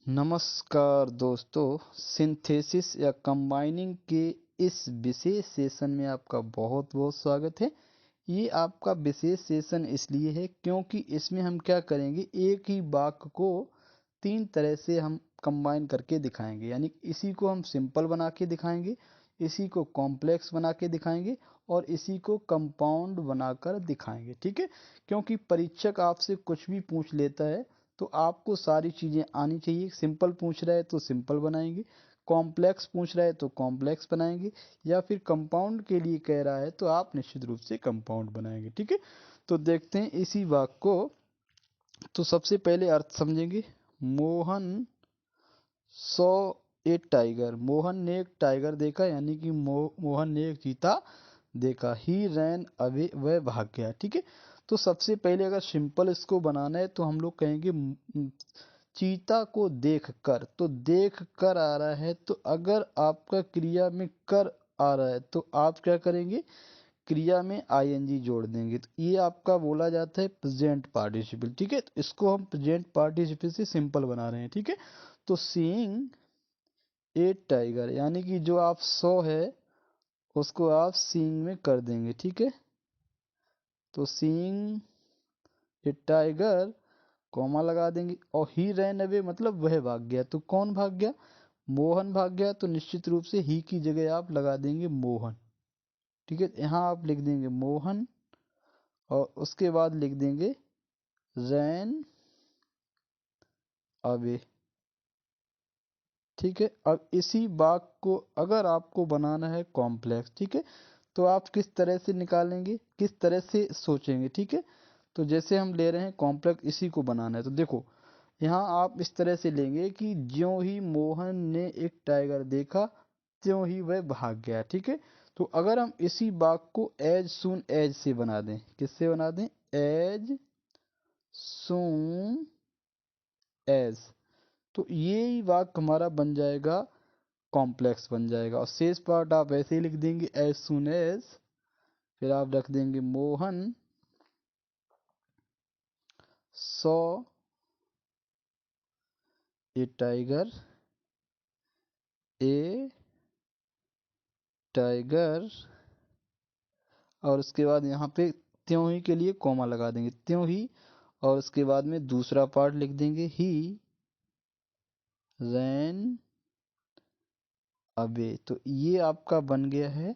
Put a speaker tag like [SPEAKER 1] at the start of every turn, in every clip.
[SPEAKER 1] नमस्कार दोस्तों, सिंथेसिस या कंबाइनिंग के इस विशेष सेशन में आपका बहुत बहुत स्वागत है। ये आपका विशेष सेशन इसलिए है क्योंकि इसमें हम क्या करेंगे, एक ही वाक्य को तीन तरह से हम कंबाइन करके दिखाएंगे। यानी इसी को हम सिंपल बना के दिखाएंगे, इसी को कॉम्प्लेक्स बना के दिखाएंगे और इसी को कंपाउंड बनाकर दिखाएंगे। ठीक है, क्योंकि परीक्षक आपसे कुछ भी पूछ लेता है तो आपको सारी चीज़ें आनी चाहिए। सिंपल पूछ रहा है तो सिंपल बनाएंगे, कॉम्प्लेक्स पूछ रहा है तो कॉम्प्लेक्स बनाएंगे, या फिर कंपाउंड के लिए कह रहा है तो आप निश्चित रूप से कंपाउंड बनाएंगे। ठीक है, तो देखते हैं इसी वाक्य को। तो सबसे पहले अर्थ समझेंगे। मोहन सौ एक टाइगर, मोहन ने एक टाइगर देखा, यानी कि मोहन ने एक चीता देखा। ही रैन अवे, वह भाग गया। ठीक है, तो सबसे पहले अगर सिंपल इसको बनाना है तो हम लोग कहेंगे चीता को देख कर। तो देख कर आ रहा है, तो अगर आपका क्रिया में कर आ रहा है तो आप क्या करेंगे, क्रिया में आईएनजी जोड़ देंगे। तो ये आपका बोला जाता है प्रेजेंट पार्टिसिपल। ठीक है, तो इसको हम प्रेजेंट पार्टिसिपल से सिंपल बना रहे हैं। ठीक है, तो सीइंग ए टाइगर, यानी कि जो आप सो है उसको आप सीइंग में कर देंगे। ठीक है, तो सीइंग ए टाइगर कॉमा लगा देंगे, और ही रैन अवे मतलब वह भाग गया। तो कौन भाग गया, मोहन भाग गया। तो निश्चित रूप से ही की जगह आप लगा देंगे मोहन। ठीक है, यहाँ आप लिख देंगे मोहन और उसके बाद लिख देंगे रैन अवे। ठीक है, अब इसी वाक्य को अगर आपको बनाना है कॉम्प्लेक्स, ठीक है, तो आप किस तरह से निकालेंगे, किस तरह से सोचेंगे। ठीक है, तो जैसे हम ले रहे हैं कॉम्प्लेक्स, इसी को बनाना है। तो देखो, यहाँ आप इस तरह से लेंगे कि ज्यों ही मोहन ने एक टाइगर देखा त्यों ही वह भाग गया। ठीक है, तो अगर हम इसी वाक्य को एज सून एज से बना दें, किससे बना दें, एज सून एज, तो ये वाक्य हमारा बन जाएगा, कॉम्प्लेक्स बन जाएगा। और शेष पार्ट आप ऐसे ही लिख देंगे एज सुन एज, फिर आप रख देंगे Mohan saw a tiger, A tiger, और उसके बाद यहाँ पे त्यों ही के लिए कॉमा लगा देंगे, त्यों ही, और उसके बाद में दूसरा पार्ट लिख देंगे ही रैन अवे। तो ये आपका बन गया है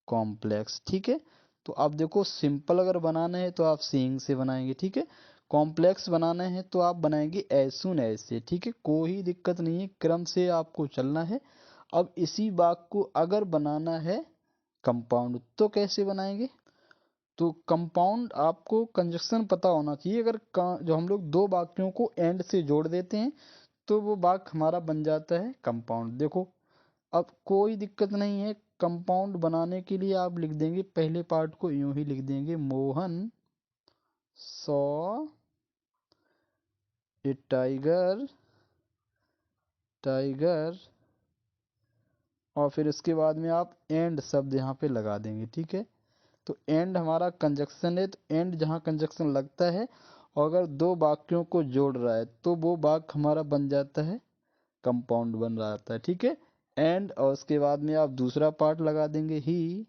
[SPEAKER 1] कॉम्प्लेक्स। ठीक है, तो आप देखो, सिंपल अगर बनाना है तो आप सीइंग से बनाएंगे। ठीक है, कॉम्प्लेक्स बनाना है तो आप बनाएंगे एज सुन एज से। ठीक है, कोई दिक्कत नहीं है, क्रम से आपको चलना है। अब इसी वाक्य को अगर बनाना है कंपाउंड तो कैसे बनाएंगे, तो कंपाउंड आपको कंजक्शन पता होना चाहिए। अगर जो हम लोग दो वाक्यों को एंड से जोड़ देते हैं तो वो वाक्य हमारा बन जाता है कंपाउंड। देखो, अब कोई दिक्कत नहीं है, कंपाउंड बनाने के लिए आप लिख देंगे, पहले पार्ट को यूं ही लिख देंगे, Mohan saw a tiger, tiger, और फिर उसके बाद में आप एंड शब्द यहाँ पे लगा देंगे। ठीक है, तो एंड हमारा कंजक्शन है, तो एंड जहाँ कंजक्शन लगता है और अगर दो वाक्यों को जोड़ रहा है तो वो वाक्य हमारा बन जाता है कंपाउंड बन रहा था। ठीक है, एंड, और उसके बाद में आप दूसरा पार्ट लगा देंगे ही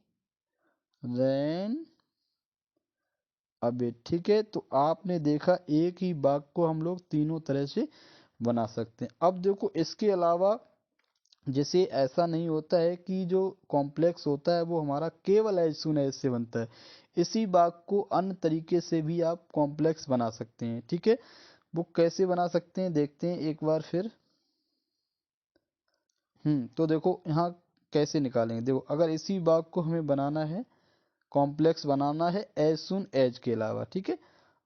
[SPEAKER 1] रैन अबे। ठीक है, तो आपने देखा एक ही वाक्य को हम लोग तीनों तरह से बना सकते हैं। अब देखो, इसके अलावा जैसे ऐसा नहीं होता है कि जो कॉम्प्लेक्स होता है वो हमारा केवल एज सुन एज से बनता है, इसी वाक्य को अन्य तरीके से भी आप कॉम्प्लेक्स बना सकते हैं। ठीक है, वो कैसे बना सकते हैं देखते हैं एक बार फिर। तो देखो यहाँ कैसे निकालेंगे। देखो, अगर इसी वाक्य को हमें बनाना है, कॉम्प्लेक्स बनाना है एज सुन एज के अलावा। ठीक है,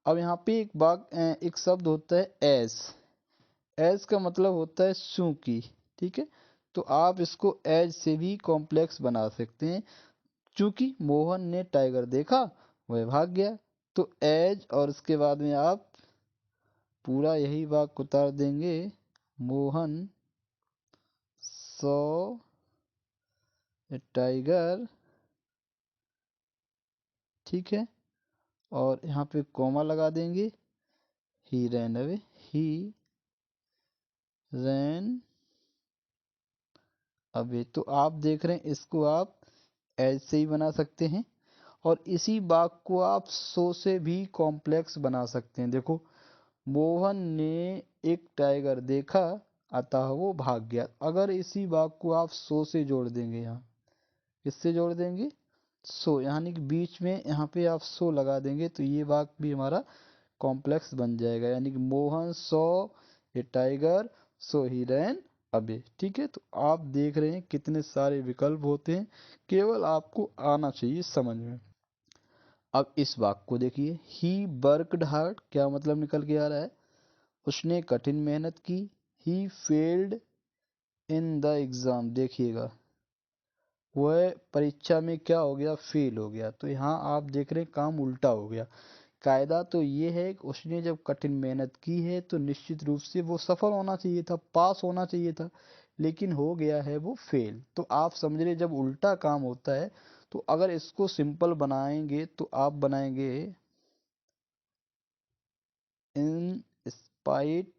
[SPEAKER 1] अब यहाँ पे एक शब्द होता है एज, एज का मतलब होता है चूंकि। ठीक है, तो आप इसको एज से भी कॉम्प्लेक्स बना सकते हैं। चूंकि मोहन ने टाइगर देखा वह भाग गया, तो एज, और उसके बाद में आप पूरा यही वाक्य उतार देंगे, मोहन सॉ ए टाइगर। ठीक है, और यहाँ पे कॉमा लगा देंगे, ही रैन अवे, ही रैन अवे। तो आप देख रहे हैं इसको आप ऐसे ही बना सकते हैं, और इसी वाक्य को आप सो से भी कॉम्प्लेक्स बना सकते हैं। देखो, मोहन ने एक टाइगर देखा अतः वो भाग गया। अगर इसी वाक्य को आप सो से जोड़ देंगे, यहाँ किससे जोड़ देंगे, सो, यानी कि बीच में यहाँ पे आप सो लगा देंगे, तो ये वाक्य भी हमारा कॉम्प्लेक्स बन जाएगा। यानी कि मोहन सो ए टाइगर सो ही रैन अवे। ठीक है, तो आप देख रहे हैं कितने सारे विकल्प होते हैं, केवल आपको आना चाहिए समझ में। अब इस वाक्य को देखिए, ही वर्कड हार्ड, क्या मतलब निकल के आ रहा है, उसने कठिन मेहनत की। He failed in the exam, देखिएगा वह परीक्षा में क्या हो गया, फेल हो गया। तो यहाँ आप देख रहे हैं काम उल्टा हो गया। कायदा तो ये है कि उसने जब कठिन मेहनत की है तो निश्चित रूप से वो सफल होना चाहिए था, पास होना चाहिए था, लेकिन हो गया है वो फेल। तो आप समझ रहे, जब उल्टा काम होता है तो अगर इसको सिंपल बनाएंगे तो आप बनाएंगे इन स्पाइट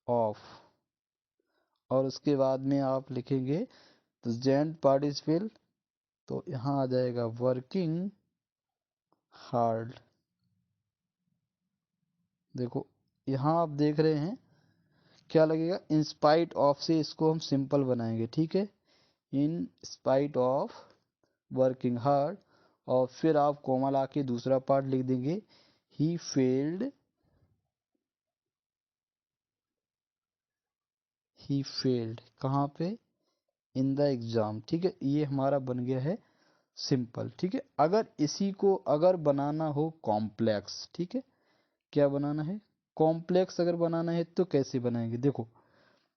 [SPEAKER 1] ऑफ, और उसके बाद में आप लिखेंगे प्रेजेंट पार्टिसिपल, तो यहाँ आ जाएगा वर्किंग हार्ड। देखो, यहाँ आप देख रहे हैं क्या लगेगा, इन स्पाइट ऑफ से इसको हम सिंपल बनाएंगे। ठीक है, in spite of working hard, और फिर आप कोमा ला के दूसरा पार्ट लिख देंगे, ही फेल्ड, ही फेल्ड कहाँ पे, इन द एग्जाम। ठीक है, ये हमारा बन गया है सिंपल। ठीक है, अगर इसी को अगर बनाना हो कॉम्प्लेक्स, ठीक है, क्या बनाना है, कॉम्प्लेक्स अगर बनाना है तो कैसे बनाएंगे। देखो,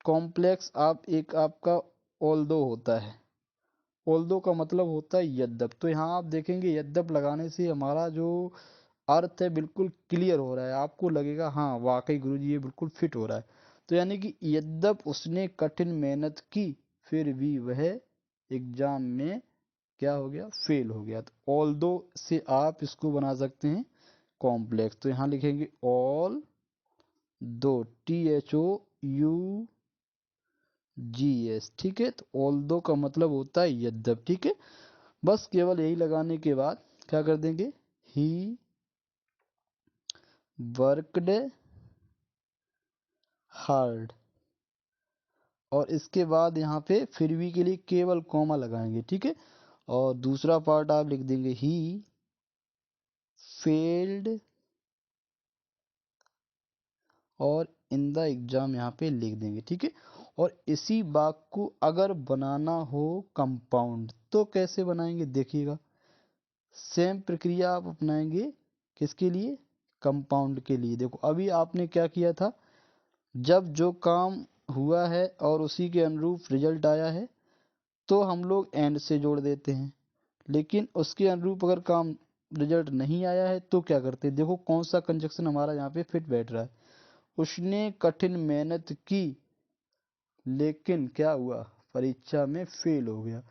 [SPEAKER 1] कॉम्प्लेक्स आप एक आपका ऑल्दो होता है, ऑल्दो का मतलब होता है यद्यप। तो यहाँ आप देखेंगे यद्यप लगाने से हमारा जो अर्थ है बिल्कुल क्लियर हो रहा है, आपको लगेगा हाँ वाकई गुरुजी ये बिल्कुल फिट हो रहा है। तो यानी कि यद्यप उसने कठिन मेहनत की फिर भी वह एग्जाम में क्या हो गया, फेल हो गया। तो ऑल दो से आप इसको बना सकते हैं कॉम्प्लेक्स। तो यहाँ लिखेंगे ऑल दो, THOUGS। ठीक है, तो ऑल दो का मतलब होता है यद्यप। ठीक है, बस केवल यही लगाने के बाद क्या कर देंगे, ही वर्कड हार्ड, और इसके बाद यहाँ पे फिर भी के लिए केवल कॉमा लगाएंगे। ठीक है, और दूसरा पार्ट आप लिख देंगे, ही फेल्ड, और इन द एग्जाम यहाँ पे लिख देंगे। ठीक है, और इसी वाक्य को अगर बनाना हो कंपाउंड तो कैसे बनाएंगे, देखिएगा सेम प्रक्रिया आप अपनाएंगे किसके लिए, कंपाउंड के लिए। देखो, अभी आपने क्या किया था, जब जो काम हुआ है और उसी के अनुरूप रिजल्ट आया है तो हम लोग एंड से जोड़ देते हैं, लेकिन उसके अनुरूप अगर काम रिजल्ट नहीं आया है तो क्या करते हैं। देखो कौन सा कंजक्शन हमारा यहाँ पे फिट बैठ रहा है, उसने कठिन मेहनत की लेकिन क्या हुआ, परीक्षा में फेल हो गया।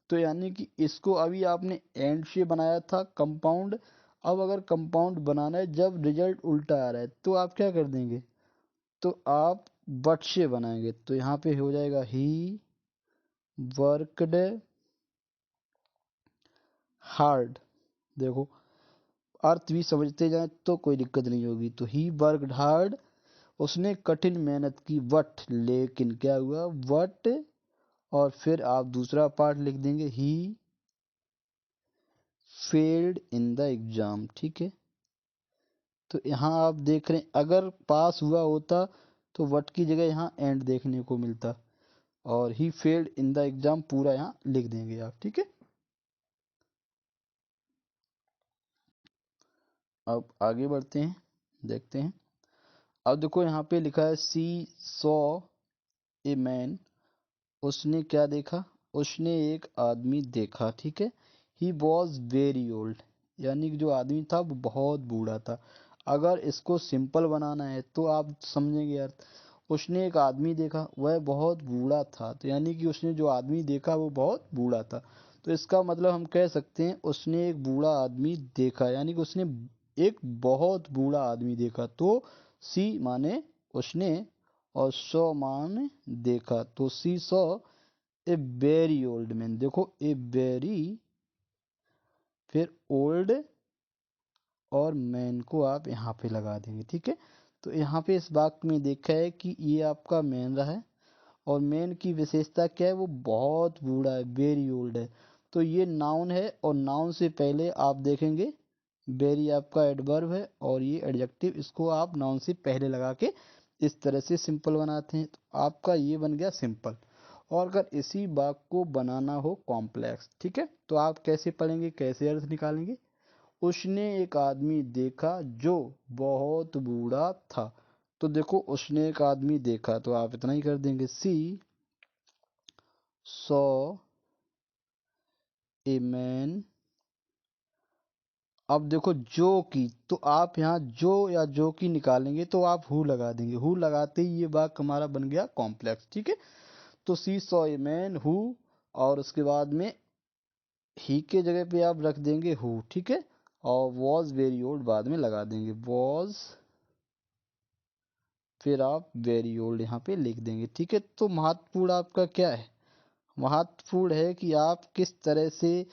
[SPEAKER 1] तो यानी कि इसको अभी आपने एंड से बनाया था कंपाउंड, अब अगर कंपाउंड बनाना है जब रिजल्ट उल्टा आ रहा है तो आप क्या कर देंगे, तो आप बट से बनाएंगे। तो यहाँ पे हो जाएगा ही वर्कड हार्ड। देखो, अर्थ भी समझते जाएं तो कोई दिक्कत नहीं होगी। तो ही वर्कड हार्ड, उसने कठिन मेहनत की बट, लेकिन क्या हुआ, बट, और फिर आप दूसरा पार्ट लिख देंगे, he failed in the exam. ठीक है, तो यहाँ आप देख रहे हैं अगर पास हुआ होता तो वट की जगह यहाँ एंड देखने को मिलता, और he failed in the exam पूरा यहाँ लिख देंगे आप। ठीक है, अब आगे बढ़ते हैं, देखते हैं। अब देखो यहाँ पे लिखा है, सी सॉ ए मैन, उसने क्या देखा, उसने एक आदमी देखा। ठीक है, ही वॉज वेरी ओल्ड, यानी कि जो आदमी था वो बहुत बूढ़ा था। अगर इसको सिंपल बनाना है तो आप समझेंगे यार, उसने एक आदमी देखा वह बहुत बूढ़ा था, तो यानी कि उसने जो आदमी देखा वो बहुत बूढ़ा था। तो इसका मतलब हम कह सकते हैं उसने एक बूढ़ा आदमी देखा, यानी कि उसने एक बहुत बूढ़ा आदमी देखा। तो सी माने उसने, और सॉ मान देखा, तो she saw a very old man. देखो ए वेरी, फिर ओल्ड और मैन को आप यहाँ पे लगा देंगे, ठीक है। तो यहाँ पे इस वाक्य में देखा है कि ये आपका मैन रहा है, और मैन की विशेषता क्या है, वो बहुत बूढ़ा है, वेरी ओल्ड है। तो ये नाउन है, और नाउन से पहले आप देखेंगे वेरी आपका एडवर्ब है, और ये एडजेक्टिव, इसको आप नाउन से पहले लगा के इस तरह से सिंपल बनाते हैं। तो आपका ये बन गया सिंपल। और अगर इसी वाक्य को बनाना हो कॉम्प्लेक्स, ठीक है, तो आप कैसे पढ़ेंगे, कैसे अर्थ निकालेंगे। उसने एक आदमी देखा जो बहुत बूढ़ा था। तो देखो उसने एक आदमी देखा, तो आप इतना ही कर देंगे, सी सॉ ए मैन। अब देखो जो की, तो आप यहाँ जो या जो की निकालेंगे तो आप हु लगा देंगे, हु लगाते ही ये वाक्य हमारा बन गया कॉम्प्लेक्स, ठीक है। तो she saw a man who, और उसके बाद में ही के जगह पे आप रख देंगे हु, ठीक है, और वॉज वेरी ओल्ड बाद में लगा देंगे, वॉज, फिर आप वेरी ओल्ड यहाँ पे लिख देंगे, ठीक है। तो महत्वपूर्ण आपका क्या है, महत्वपूर्ण है कि आप किस तरह से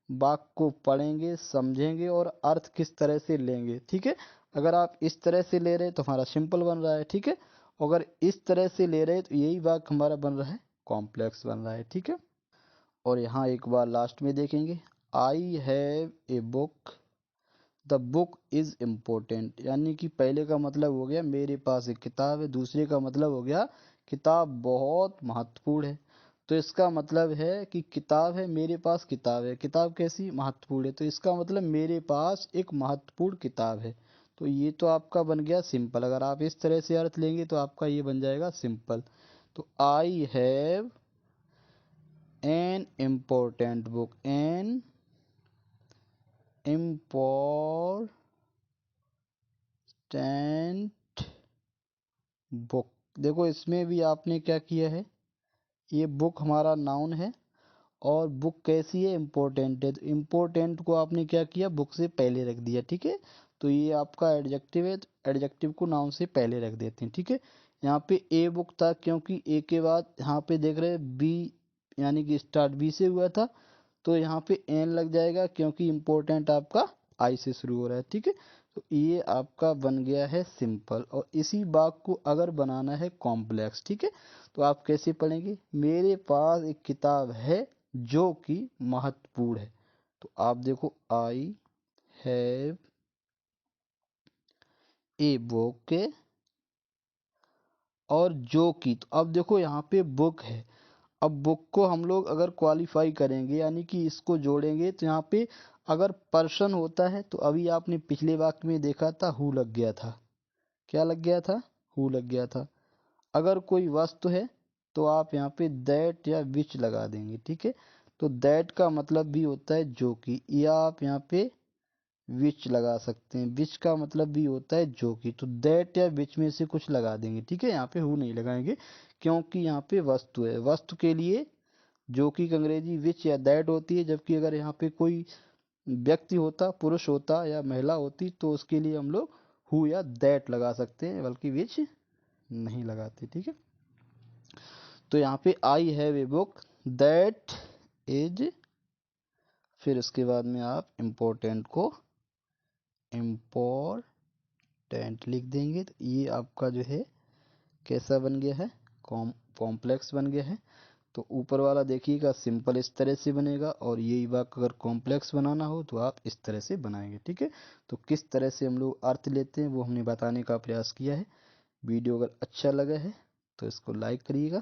[SPEAKER 1] वाक्य को पढ़ेंगे, समझेंगे और अर्थ किस तरह से लेंगे, ठीक है। अगर आप इस तरह से ले रहे हैं तो हमारा सिंपल बन रहा है, ठीक है। अगर इस तरह से ले रहे हैं तो यही वाक्य हमारा बन रहा है कॉम्प्लेक्स बन रहा है, ठीक है। और यहाँ एक बार लास्ट में देखेंगे, I have a book, the book is important, यानी कि पहले का मतलब हो गया मेरे पास एक किताब है, दूसरे का मतलब हो गया किताब बहुत महत्वपूर्ण है। तो इसका मतलब है कि किताब है, मेरे पास किताब है, किताब कैसी महत्वपूर्ण है, तो इसका मतलब मेरे पास एक महत्वपूर्ण किताब है। तो ये तो आपका बन गया सिंपल। अगर आप इस तरह से अर्थ लेंगे तो आपका ये बन जाएगा सिंपल। तो I have an important book, an important book. देखो इसमें भी आपने क्या किया है, ये बुक हमारा नाउन है, और बुक कैसी है, इम्पोर्टेंट है, तो इम्पोर्टेंट को आपने क्या किया, बुक से पहले रख दिया, ठीक है। तो ये आपका एडजेक्टिव है, तो एडजेक्टिव को नाउन से पहले रख देते हैं, ठीक है। यहाँ पे ए बुक था, क्योंकि ए के बाद यहाँ पे देख रहे हैं बी, यानी कि स्टार्ट बी से हुआ था, तो यहाँ पे एन लग जाएगा, क्योंकि इम्पोर्टेंट आपका आई से शुरू हो रहा है, ठीक है। तो ये आपका बन गया है सिंपल। और इसी वाक्य को अगर बनाना है कॉम्प्लेक्स, ठीक है, तो आप कैसे पढ़ेंगे, मेरे पास एक किताब है जो कि महत्वपूर्ण है। तो आप देखो आई हैव ए बुक, और जो कि, तो अब देखो यहाँ पे बुक है, अब बुक को हम लोग अगर क्वालिफाई करेंगे, यानी कि इसको जोड़ेंगे, तो यहाँ पे अगर पर्सन होता है तो अभी आपने पिछले वाक्य में देखा था हु लग गया था, क्या लग गया था, हु लग गया था। अगर कोई वस्तु है तो आप यहाँ पे दैट या विच लगा देंगे, ठीक है। तो दैट का मतलब भी होता है जो कि, या आप यहाँ पे विच लगा सकते हैं, विच का मतलब भी होता है जो कि। तो दैट या विच में से कुछ लगा देंगे, ठीक है। यहाँ पे हु नहीं लगाएंगे, क्योंकि यहाँ पे वस्तु है, वस्तु के लिए जो कि अंग्रेजी विच या दैट होती है, जबकि अगर यहाँ पे कोई व्यक्ति होता, पुरुष होता या महिला होती, तो उसके लिए हम लोग हु या दैट लगा सकते हैं, बल्कि विच नहीं लगाते, ठीक है। तो यहाँ पे I have a book that is, फिर उसके बाद में आप इम्पोर्टेंट को इम्पोर्टेंट लिख देंगे। तो ये आपका जो है कैसा बन गया है, कॉम्प्लेक्स बन गया है। तो ऊपर वाला देखिएगा सिंपल इस तरह से बनेगा, और यही वाक्य अगर कॉम्प्लेक्स बनाना हो तो आप इस तरह से बनाएंगे, ठीक है। तो किस तरह से हम लोग अर्थ लेते हैं वो हमने बताने का प्रयास किया है। वीडियो अगर अच्छा लगा है तो इसको लाइक करिएगा।